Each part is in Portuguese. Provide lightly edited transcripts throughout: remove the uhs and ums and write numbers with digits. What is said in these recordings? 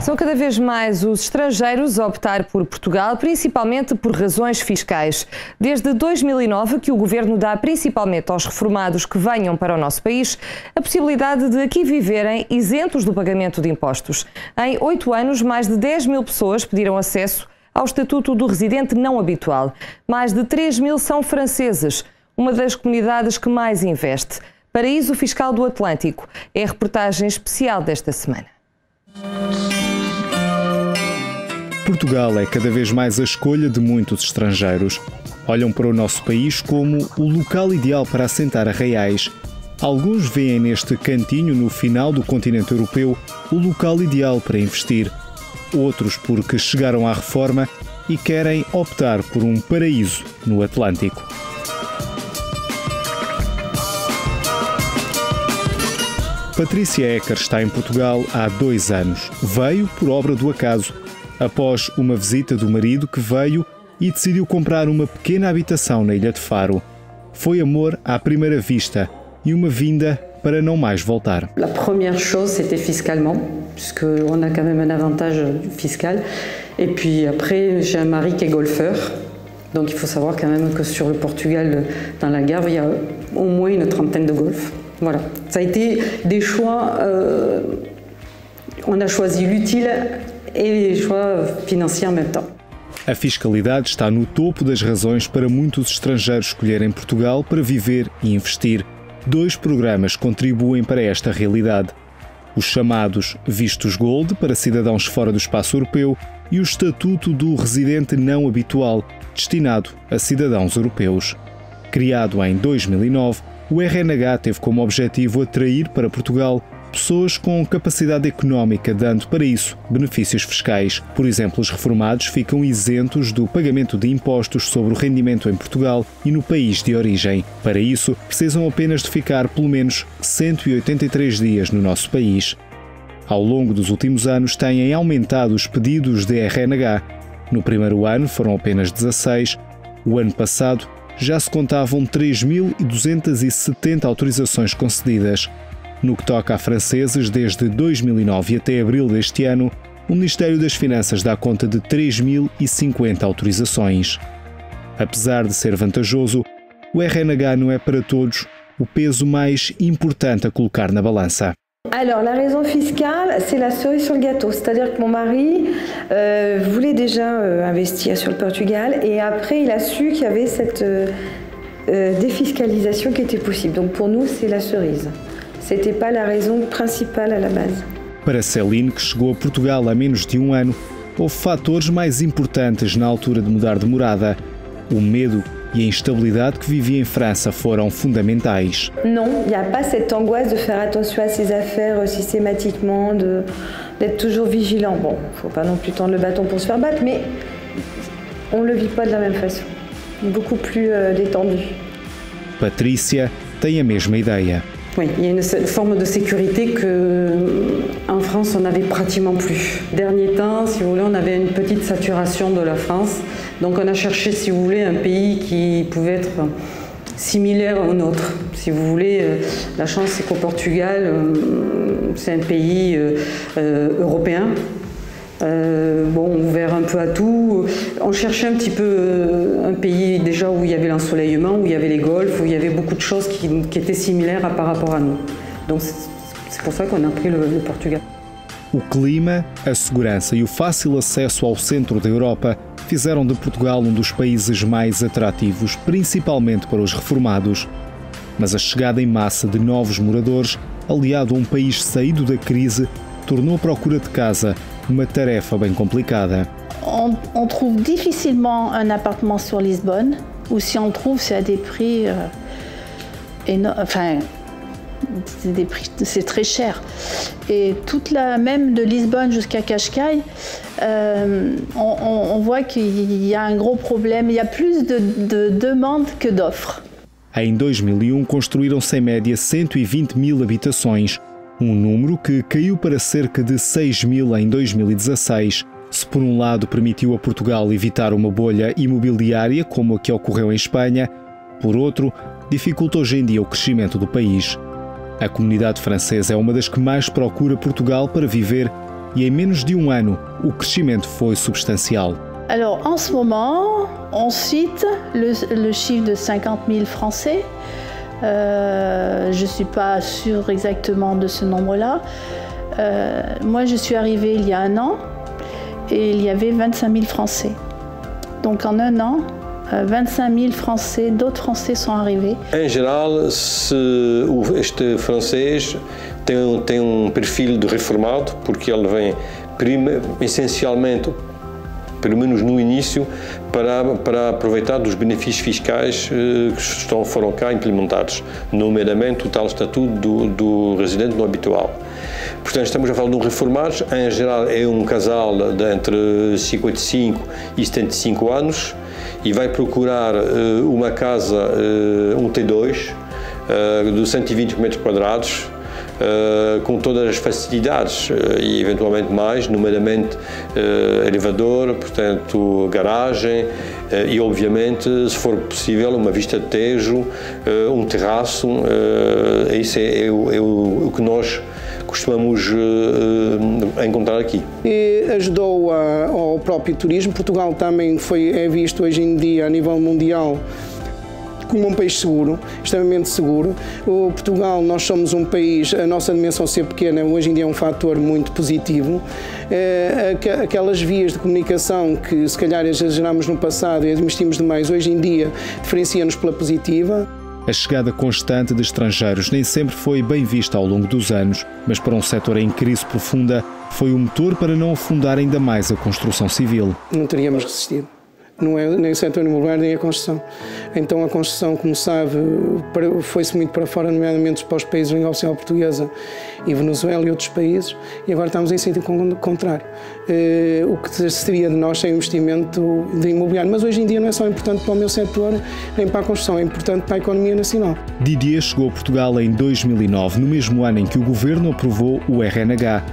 São cada vez mais os estrangeiros a optar por Portugal, principalmente por razões fiscais. Desde 2009 que o Governo dá principalmente aos reformados que venham para o nosso país a possibilidade de aqui viverem isentos do pagamento de impostos. Em 8 anos, mais de 10 mil pessoas pediram acesso ao Estatuto do Residente Não Habitual. Mais de 3 mil são franceses, uma das comunidades que mais investe. Paraíso Fiscal do Atlântico é a reportagem especial desta semana. Portugal é cada vez mais a escolha de muitos estrangeiros. Olham para o nosso país como o local ideal para assentar arraiais. Alguns veem neste cantinho no final do continente europeu o local ideal para investir. Outros porque chegaram à reforma e querem optar por um paraíso no Atlântico. Patrícia Ecker está em Portugal há 2 anos. Veio por obra do acaso, após uma visita do marido que veio e decidiu comprar uma pequena habitação na Ilha de Faro. Foi amor à primeira vista e uma vinda para não mais voltar. La première chose, c'était fiscalement, puisqu'on a quand même un avantage fiscal. Et puis après, j'ai un mari qui est golfeur. Donc il faut savoir quand même que sur le Portugal, dans la Garve, il y a au moins une trentaine de golfs. Voilà, ça a été des choix, on a choisi l'utile et les choix financiers en même temps. A fiscalidade está no topo das razões para muitos estrangeiros escolherem Portugal para viver e investir. 2 programas contribuem para esta realidade. Os chamados Vistos Gold para cidadãos fora do espaço europeu e o Estatuto do Residente Não Habitual, destinado a cidadãos europeus. Criado em 2009, o RNH teve como objetivo atrair para Portugal pessoas com capacidade económica, dando para isso benefícios fiscais. Por exemplo, os reformados ficam isentos do pagamento de impostos sobre o rendimento em Portugal e no país de origem. Para isso, precisam apenas de ficar pelo menos 183 dias no nosso país. Ao longo dos últimos anos, têm aumentado os pedidos de RNH. No primeiro ano foram apenas 16. O ano passado, já se contavam 3.270 autorizações concedidas. No que toca a franceses, desde 2009 até abril deste ano, o Ministério das Finanças dá conta de 3.050 autorizações. Apesar de ser vantajoso, o RNH não é para todos o peso mais importante a colocar na balança. Alors, la raison fiscale, c'est la cerise sur le gâteau. C'est-à-dire que mon mari voulait déjà investir sur le Portugal et après, il a su qu'il y avait cette défiscalisation qui était possible. Donc, pour nous, c'est la cerise. C'était pas la raison principale à la base. Para Céline, que chegou a Portugal há menos de 1 ano, houve fatores mais importantes na altura de mudar de morada. O medo e a instabilidade que vivia em França foram fundamentais. Non, il n'y a pas cette angoisse de faire attention à ses affaires systématiquement, d'être toujours vigilant. Bon, il ne faut pas non plus tendre le bâton pour se faire battre, mais on ne le vit pas de la même façon. Beaucoup plus détendu. Patrícia tem a mesma ideia. Oui, il y a une forme de sécurité qu'en France, on n'avait pratiquement plus. Dernier temps, si vous voulez, on avait une petite saturation de la France. Donc on a cherché, si vous voulez, un pays qui pouvait être similaire au nôtre. Si vous voulez, la chance, c'est qu'au Portugal, c'est un pays européen. Ouvert un peu à tout. On cherchait un petit peu un pays déjà où il y avait l'ensoleillement, où il y avait les golfs, où il y avait beaucoup de choses qui étaient similaires par rapport à nous. Donc c'est pour ça qu'on a pris le Portugal. O clima, a segurança e o fácil acesso ao centro da Europa fizeram de Portugal um dos países mais atrativos, principalmente para os reformados. Mas a chegada em massa de novos moradores, aliado a um país saído da crise, tornou a procura de casa uma tarefa bem complicada. On trouve difficilement un appartement sur Lisbonne, ou si on trouve, c'est à des prix énormes. Enfin, c'est très cher. Et toute la même de Lisbonne jusqu'à Cascais, on voit qu'il y a un gros problème. Il y a plus de demandes que d'offres. Em 2001 construíram-se em média 120.000 habitações, um número que caiu para cerca de 6.000 em 2016. Se por um lado permitiu a Portugal evitar uma bolha imobiliária como a que ocorreu em Espanha, por outro, dificulta hoje em dia o crescimento do país. A comunidade francesa é uma das que mais procura Portugal para viver e em menos de um ano o crescimento foi substancial. Alors, en ce moment, on cite le chiffre de 50 000 Français. Je ne suis pas sûre exactement de ce nombre-là. Moi, je suis arrivée il y a un an et il y avait 25 000 Français. Donc, en un an, 25 000 Français, d'autres Français sont arrivés. Em geral, este francês tem perfil de reformado, porque ele vem essencialmente, pelo menos no início, para aproveitar dos benefícios fiscais que foram cá implementados, nomeadamente o tal estatuto do residente não habitual. Portanto, estamos a falar de um reformados, em geral é um casal de entre 55 e 75 anos e vai procurar uma casa, um T2, de 120 metros quadrados, com todas as facilidades e eventualmente mais, nomeadamente elevador, portanto garagem e obviamente, se for possível, uma vista de Tejo, um terraço. Isso é o que nós costumamos encontrar aqui. E ajudou ao próprio turismo. Portugal também é visto hoje em dia a nível mundial como um país seguro, extremamente seguro. O Portugal, nós somos um país, a nossa dimensão ser pequena, hoje em dia é um fator muito positivo. Aquelas vias de comunicação que se calhar exageramos no passado e investimos demais, hoje em dia diferencia-nos pela positiva. A chegada constante de estrangeiros nem sempre foi bem vista ao longo dos anos, mas para um setor em crise profunda foi o motor para não afundar ainda mais a construção civil. Não teríamos resistido. Não é nem o setor imobiliário nem a construção. Então a construção, como sabe, foi-se muito para fora, nomeadamente para os países de língua oficial portuguesa e Venezuela e outros países, e agora estamos em sentido contrário. O que seria de nós sem investimento de imobiliário? Mas hoje em dia não é só importante para o meu setor, nem para a construção, é importante para a economia nacional. Didier chegou a Portugal em 2009, no mesmo ano em que o governo aprovou o RNH.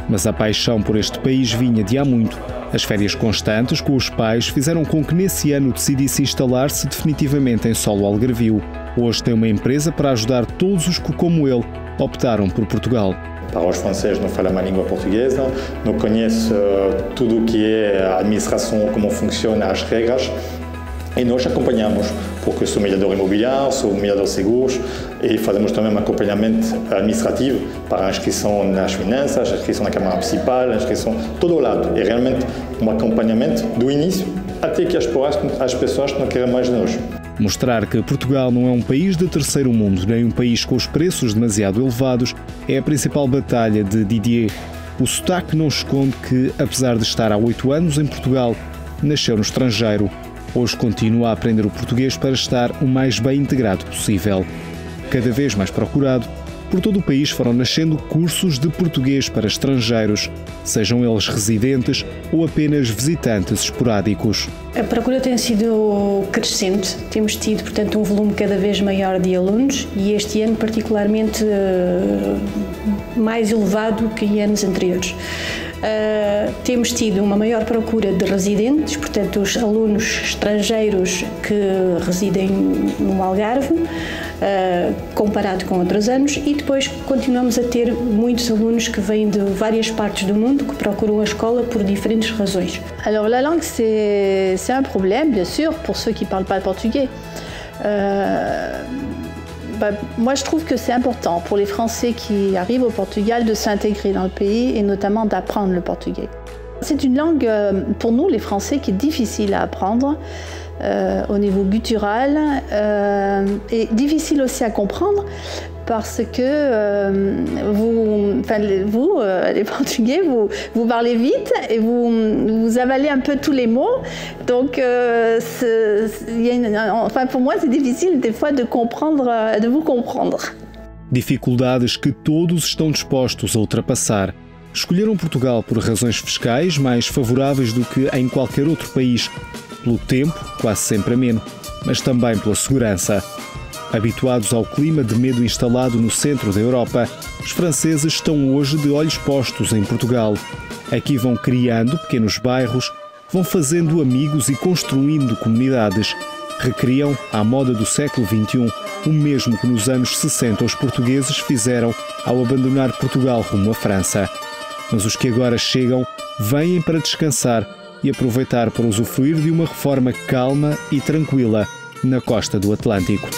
Mas a paixão por este país vinha de há muito. As férias constantes com os pais fizeram com que nesse ano decidisse instalar-se definitivamente em solo algarvio. Hoje tem uma empresa para ajudar todos os que, como ele, optaram por Portugal. Para os franceses não falam a língua portuguesa, não conhecem tudo o que é a administração, como funcionam as regras. E nós acompanhamos, porque sou mediador imobiliário, sou mediador de seguros e fazemos também um acompanhamento administrativo para a inscrição nas finanças, a inscrição na Câmara Municipal, a inscrição todo o lado. É realmente um acompanhamento do início até que as pessoas não querem mais de nós. Mostrar que Portugal não é um país de terceiro mundo, nem um país com os preços demasiado elevados, é a principal batalha de Didier. O sotaque não esconde que, apesar de estar há 8 anos em Portugal, nasceu no estrangeiro. Hoje continua a aprender o português para estar o mais bem integrado possível. Cada vez mais procurado, por todo o país foram nascendo cursos de português para estrangeiros, sejam eles residentes ou apenas visitantes esporádicos. A procura tem sido crescente, temos tido, portanto, um volume cada vez maior de alunos e este ano particularmente mais elevado que em anos anteriores. Temos tido uma maior procura de residentes, portanto os alunos estrangeiros que residem no Algarve, comparado com outros anos, e depois continuamos a ter muitos alunos que vêm de várias partes do mundo que procuram a escola por diferentes razões. Alors la langue c'est un problème bien sûr pour ceux qui parlent pas portugais. Moi, je trouve que c'est important pour les Français qui arrivent au Portugal de s'intégrer dans le pays et notamment d'apprendre le portugais. C'est une langue, pour nous, les Français, qui est difficile à apprendre au niveau guttural et difficile aussi à comprendre parce que vous, les Portugais, vous parlez vite et vous avalez un peu tous les mots. Donc, pour moi, c'est difficile des fois de vous comprendre. Dificuldades que todos estão dispostos a ultrapassar. Escolheram Portugal por razões fiscais mais favoráveis do que em qualquer outro país, pelo tempo, quase sempre ameno, mas também pela segurança. Habituados ao clima de medo instalado no centro da Europa, os franceses estão hoje de olhos postos em Portugal. Aqui vão criando pequenos bairros, vão fazendo amigos e construindo comunidades. Recriam, à moda do século XXI, o mesmo que nos anos 60 os portugueses fizeram ao abandonar Portugal rumo à França. Mas os que agora chegam vêm para descansar e aproveitar para usufruir de uma reforma calma e tranquila na costa do Atlântico.